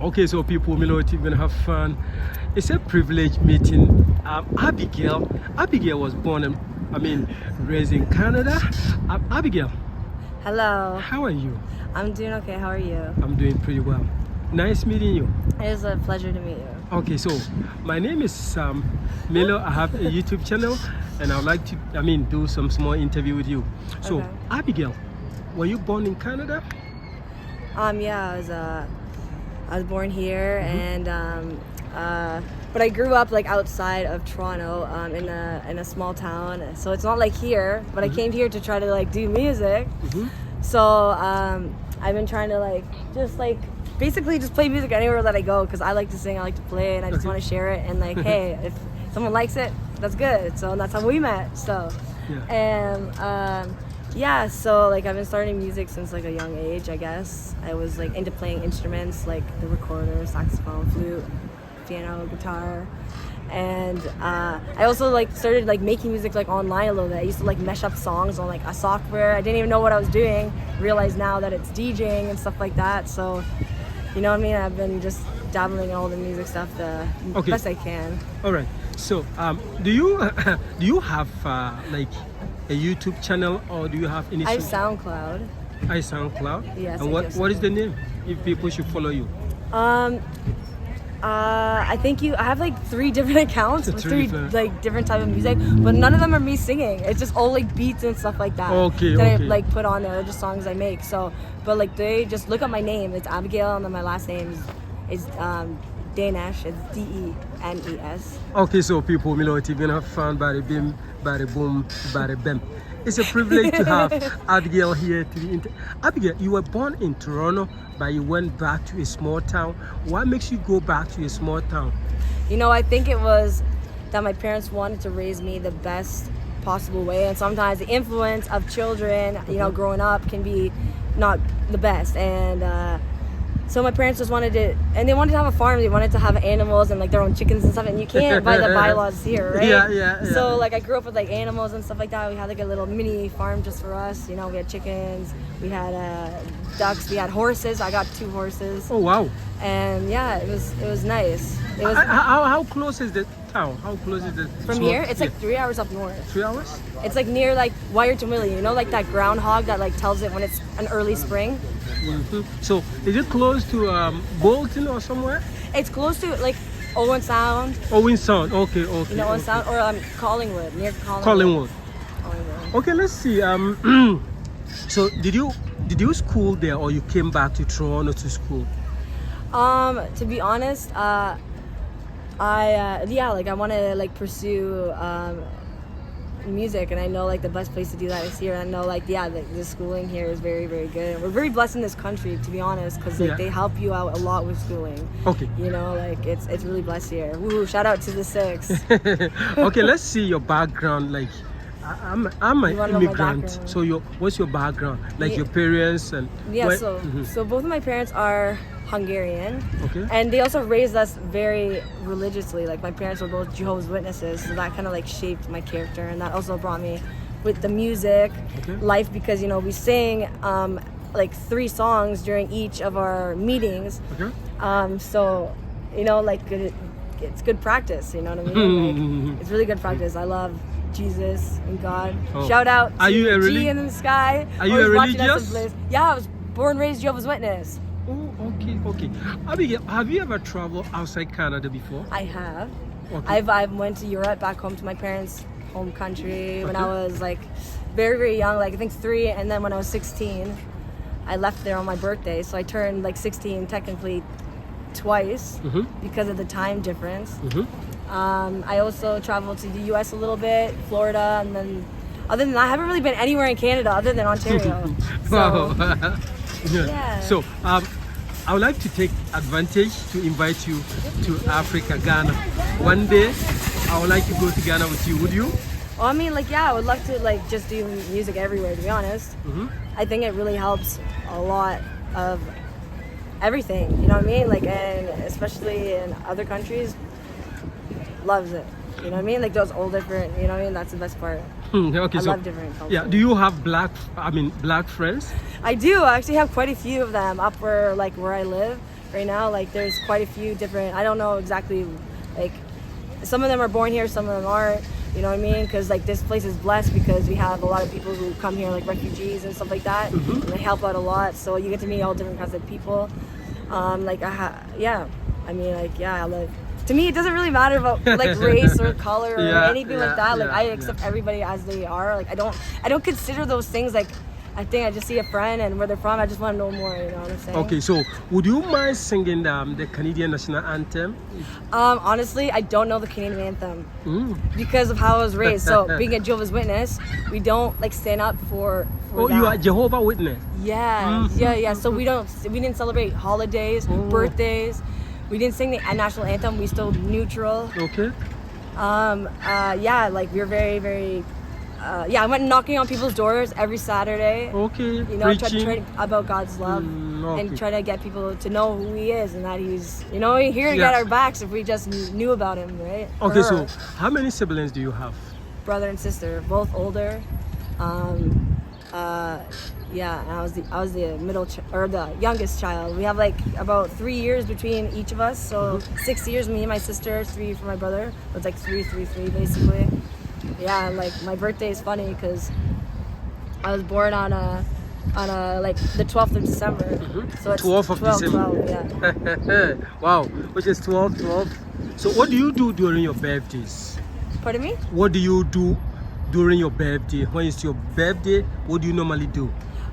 Okay, so people, Miloti, gonna have fun. It's a privilege meeting Abigail. Abigail was born in, raised in Canada. Abigail, Hello. how are you? I'm doing okay. How are you? I'm doing pretty well. Nice meeting you. It is a pleasure to meet you. Okay, so my name is Milo. I have a YouTube channel, and I would like to, do some small interview with you. So, Okay. Abigail, were you born in Canada? Yeah, I was born here, and but I grew up like outside of Toronto, in a small town. So it's not like here, but I came here to try to like do music. So I've been trying to basically just play music anywhere that I go because I like to sing, I like to play, and I just want to share it. And like, hey, if someone likes it, that's good. So that's how we met. So, and yeah, so like I've been starting music since like a young age, I guess. I was like into playing instruments like the recorder, saxophone, flute, piano, guitar. And I also like started like making music like online a little bit. I used to like mesh up songs on like a software. I didn't even know what I was doing. Realized now that it's DJing and stuff like that. So, you know what I mean? I've been just dabbling in all the music stuff the best I can. All right. So, do you have like a YouTube channel, or do you have any? I have SoundCloud. SoundCloud. Yes. And what is the name? If people should follow you. I think I have like 3 different accounts with Three 3 different. like different type of music, but none of them are me singing. It's just all like beats and stuff like that. Okay, that I okay. like put on there, just songs I make. So, but like they just look up my name. It's Abigail, and then my last name is Danish. It's Denes. Okay, so people, Miloti, gonna have fun, bada bim, bada boom, bada bam. It's a privilege to have Abigail here to the Abigail, you were born in Toronto, but you went back to a small town. What makes you go back to a small town? You know, I think it was that my parents wanted to raise me the best possible way, and sometimes the influence of children, you know, growing up can be not the best. And so my parents just wanted to, and they wanted to have a farm. They wanted to have animals and like their own chickens and stuff. And you can't by the bylaws here, right? Yeah. So like I grew up with like animals and stuff like that. We had like a little mini farm just for us. You know, we had chickens, we had ducks, we had horses. I got 2 horses. Oh wow! And yeah, it was nice. It was How close is the town? How close is the from here. It's like 3 hours up north. 3 hours? It's like near like Wyerton, you know, like that groundhog that like tells it when it's an early spring. So is it close to Bolton or somewhere? It's close to like Owen Sound. Owen Sound. Okay. You know, Owen Sound or Collingwood, near Collingwood. Collingwood. Okay, let's see. So did you school there, or you came back to Toronto to school? To be honest, I want to like pursue music, and I know like the best place to do that is here. And I know like the schooling here is very, very good. We're very blessed in this country, to be honest, because like they help you out a lot with schooling. Okay. You know, like it's really blessed here. Woo! Shout out to the 6. Okay, let's see your background. Like, I'm an immigrant. So what's your background? Like your parents and so both of my parents are Hungarian. Okay. And they also raised us very religiously. Like my parents were both Jehovah's Witnesses, so that kind of like shaped my character, and that also brought me with the music life, because you know we sing like 3 songs during each of our meetings. So you know, like it's good practice. You know what I mean? Like, it's really good practice. I love Jesus and God. Shout out to G in the sky. Are you a religious? Yeah, I was born and raised Jehovah's Witness. Oh, okay. Abigail, have you ever traveled outside Canada before? I have. Okay. I've went to Europe, back home to my parents' home country when I was like very, very young, like I think 3, and then when I was 16, I left there on my birthday. So I turned like 16 technically twice because of the time difference. I also traveled to the US a little bit, Florida, and then other than that, I haven't really been anywhere in Canada other than Ontario. So I would like to take advantage to invite you to Africa, Ghana. One day I would like to go to Ghana with you. Would you? Well, I mean, like, yeah, I would love to like just do music everywhere, to be honest. I think it really helps a lot of everything, you know what I mean? Like, and especially in other countries, loves it. You know what I mean? Like those all different, you know what I mean? That's the best part. Okay, I love different cultures. Yeah, do you have black friends? I do. I actually have quite a few of them up where I live. right now. Like there's quite a few different. I don't know exactly. Like some of them are born here, some of them aren't. You know what I mean? Because like this place is blessed because we have a lot of people who come here, like refugees and stuff like that, and they help out a lot. So you get to meet all different kinds of people. Yeah. I mean, like like. To me, it doesn't really matter about like race or color or anything like that. Like I accept everybody as they are. Like I don't consider those things like. I think I just see a friend and where they're from. I just want to know more. You know what I'm saying? Okay, so would you mind singing the Canadian national anthem? Honestly, I don't know the Canadian anthem because of how I was raised. So being a Jehovah's Witness, we don't like stand up for Oh, that. you are Jehovah Witness. Yeah, yeah. So we didn't celebrate holidays, birthdays. We didn't sing the national anthem. We still neutral. Okay. Like we're very, very. I went knocking on people's doors every Saturday. Okay. You know, try about God's love okay. and try to get people to know who He is and that He's, here to get our backs if we just knew about Him, right? Okay, so how many siblings do you have? Brother and sister, both older. And I was the the youngest child. We have like about 3 years between each of us, so 6 years me and my sister, 3 for my brother. It's like 3 basically. Yeah, like my birthday is funny because I was born on like the 12th of December. So it's 12th of December. 12, yeah. Wow, which is 12. So what do you do during your birthdays? Pardon me? What do you do during your birthday? When it's your birthday, what do you normally do?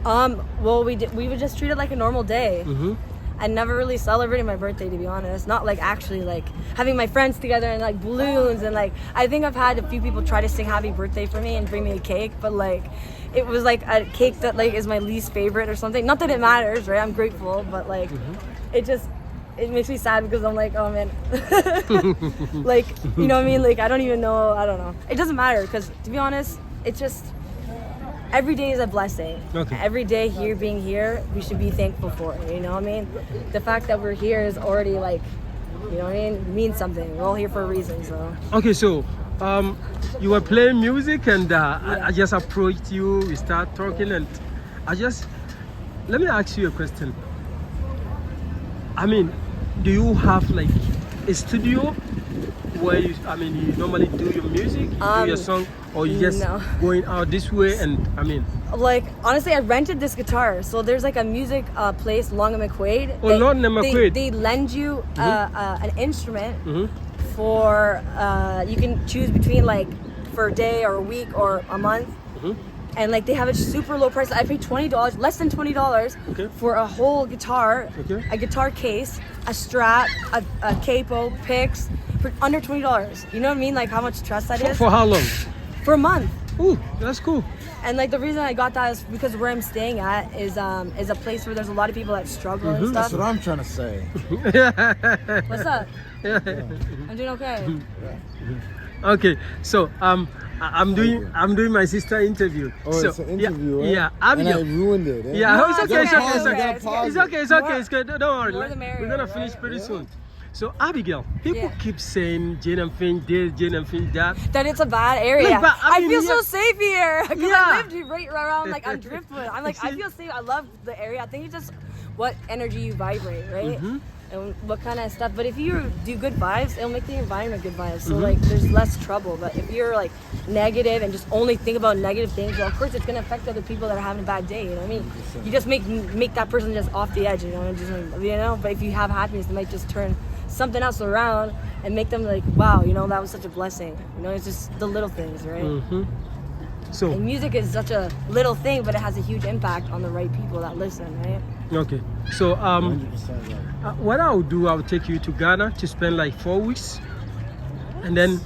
Well, we would just treat it like a normal day. I never really celebrated my birthday, to be honest. Not like actually like having my friends together and like balloons and like I think I've had a few people try to sing happy birthday for me and bring me a cake, but like it was like a cake that like is my least favorite or something. Not that it matters, right? I'm grateful, but like it makes me sad because I'm like, oh man, like you know what I mean? Like I don't know. It doesn't matter because to be honest, it's just. Every day is a blessing. Okay. Every day being here, we should be thankful for it. You know what I mean? The fact that we're here is already like, you know what I mean? Means something. We're all here for a reason. So. Okay, so you were playing music and I just approached you. We start talking and let me ask you a question. I mean, do you have like a studio where you normally do your music, do your song? Or you just going out this way and like honestly I rented this guitar, so there's like a music place Long and McQuaid. They lend you an instrument for you can choose between like for a day or a week or a month. And like they have a super low price. I paid $20, less than $20 for a whole guitar, a guitar case, a strap, a capo, picks for under $20. You know what I mean? Like how much trust that is? For how long? For a month. Ooh, that's cool. And like the reason I got that is because where I'm staying at is a place where there's a lot of people that struggle and stuff. That's what I'm trying to say. What's up? I'm doing okay. Okay, so I'm doing my sister interview. Oh, so, it's an interview, right? Yeah, and I ruined it. Eh? Yeah, No, it's okay. it's okay. It's good. Don't worry. More the merrier, We're gonna right? finish pretty soon. So Abigail, people Yeah. keep saying Jane and Finn this, Jane and Finn that. That it's a bad area. Like, but, I I mean, feel yeah. so safe here because Yeah. I lived right around like on Driftwood. I'm like I feel safe. I love the area. I think it's just what energy you vibrate, right? And what kind of stuff. But if you do good vibes, it'll make the environment good vibes. So like there's less trouble. But if you're like negative and just only think about negative things, well of course it's gonna affect other people that are having a bad day. You know what I mean? You just make that person just off the edge. You know, and just But if you have happiness, it might just turn something else around and make them like, wow, that was such a blessing. It's just the little things, right? So And music is such a little thing, but it has a huge impact on the right people that listen, right? okay, so 100% right. what I'll do, I'll take you to Ghana to spend like 4 weeks, and then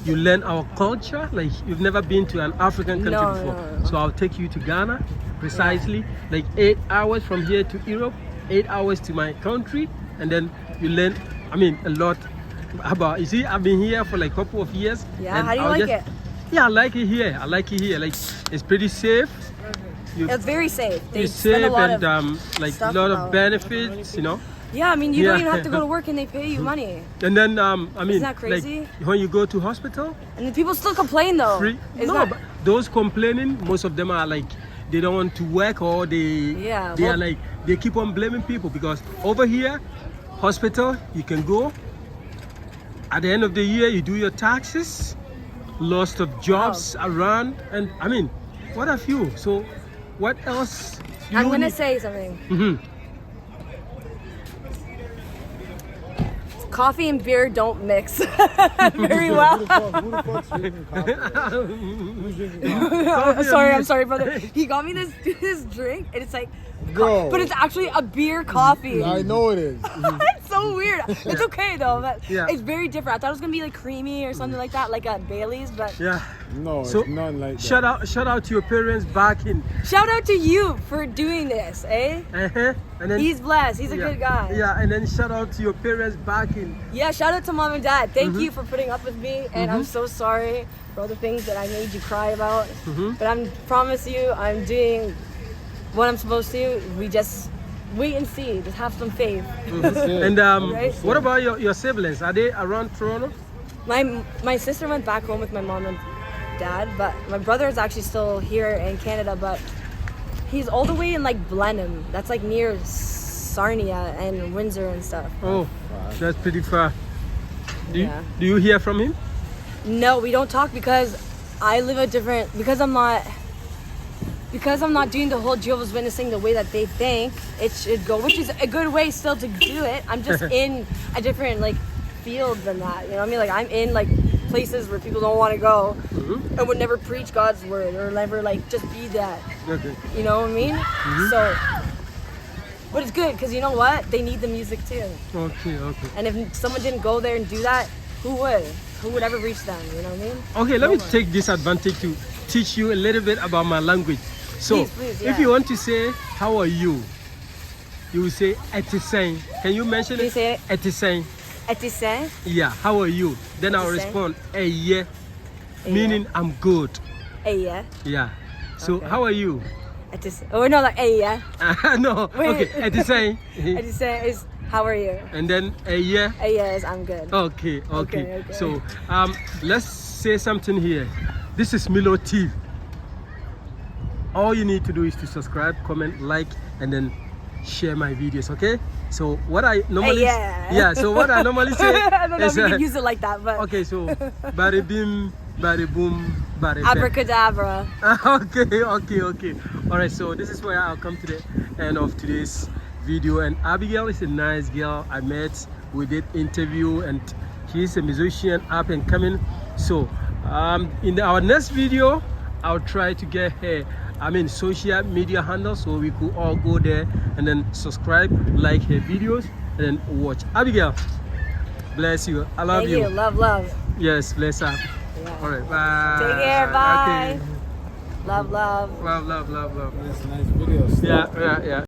you learn our culture. Like you've never been to an African country before, No. so I'll take you to Ghana precisely, like 8 hours from here to Europe, 8 hours to my country, and then you learn. A lot about. You see, I've been here for like a couple of years. Yeah, and how do you like it? Yeah, I like it here. Like it's pretty safe. It's very safe. They It's spend a safe lot and of like a stuff lot of about- benefits. Yeah, you Yeah. don't even have to go to work and they pay you money. And then Isn't that crazy? like when you go to hospital, And then people still complain though. free. Isn't No, that- but those complaining, most of them are like they don't want to work or they Yeah, they well- are like they keep on blaming people because over here hospital, you can go. At the end of the year, you do your taxes. Lots of jobs around, and I mean, what have you? So, what else? I'm gonna say something. Coffee and beer don't mix very well. Who the fuck's drinking coffee? Who's drinking coffee? I'm sorry, brother. He got me this drink, and it's like, Bro. but it's actually a beer coffee. I know it is. It's so weird. It's okay though, but Yeah. it's very different. I thought it was gonna be like creamy or something like that, like a Bailey's. But Yeah. No, So, it's nothing like that. Shout out to your parents back in. shout out to you for doing this, eh? And then He's blessed. He's a yeah, good guy. Yeah, and then shout out to your parents back in. Yeah, shout out to mom and dad. Thank you for putting up with me, and I'm so sorry for all the things that I made you cry about. But I promise you, I'm doing what I'm supposed to. We just wait and see. Just have some faith. And Right? what about your siblings? Are they around Toronto? My sister went back home with my mom and dad, but my brother is actually still here in Canada, but he's all the way in like Blenheim. That's like near Sarnia and Windsor and stuff. Oh, that's pretty far. Yeah. Do you hear from him? No, we don't talk because I live a different, because I'm not doing the whole Jehovah's Witnessing the way that they think it should go, which is a good way still to do it. I'm just in a different like field than that. You know what I mean? Like I'm in like places where people don't want to go and would never preach God's word or never like just be that. Okay. You know what I mean? So, but it's good because you know what? They need the music too. Okay. And if someone didn't go there and do that, who would? Who would ever reach them? You know what I mean? Okay, let me No one. take this advantage to teach you a little bit about my language. So, Please, if yeah. you want to say, how are you? You will say, Etisain. Can you mention Can you it? say it? Etisain. Etissin? Yeah, how are you? Then I'll Etisain. respond, yeah, Eh, meaning I'm good. yeah. Yeah. So, Okay. how are you? Etissin. Oh no, like yeah. No, Wait. okay, Etisain. Etissin is how are you? And then, yeah. Yeah is I'm good. Okay. Okay. So, let's say something here. This is Milo TV. All you need to do is to subscribe, comment, like, and then share my videos. Okay. So what I normally yeah. So what I normally say I don't know is if we can use it like that, but okay. So bari bim, bari boom, bari bam. abracadabra. Okay. All right. So this is where I'll come to the end of today's video. And Abigail is a nice girl I met. We did interview, and she's a musician up and coming. So in our next video, I'll try to get her social media handles so we could all go there and then subscribe, like her videos, and then watch. Abigail, bless you. I love Thank you. Love. Yes, bless her. Yeah. All right, bye. Take care. Bye. Okay. Love. Love. That's nice videos. Yeah.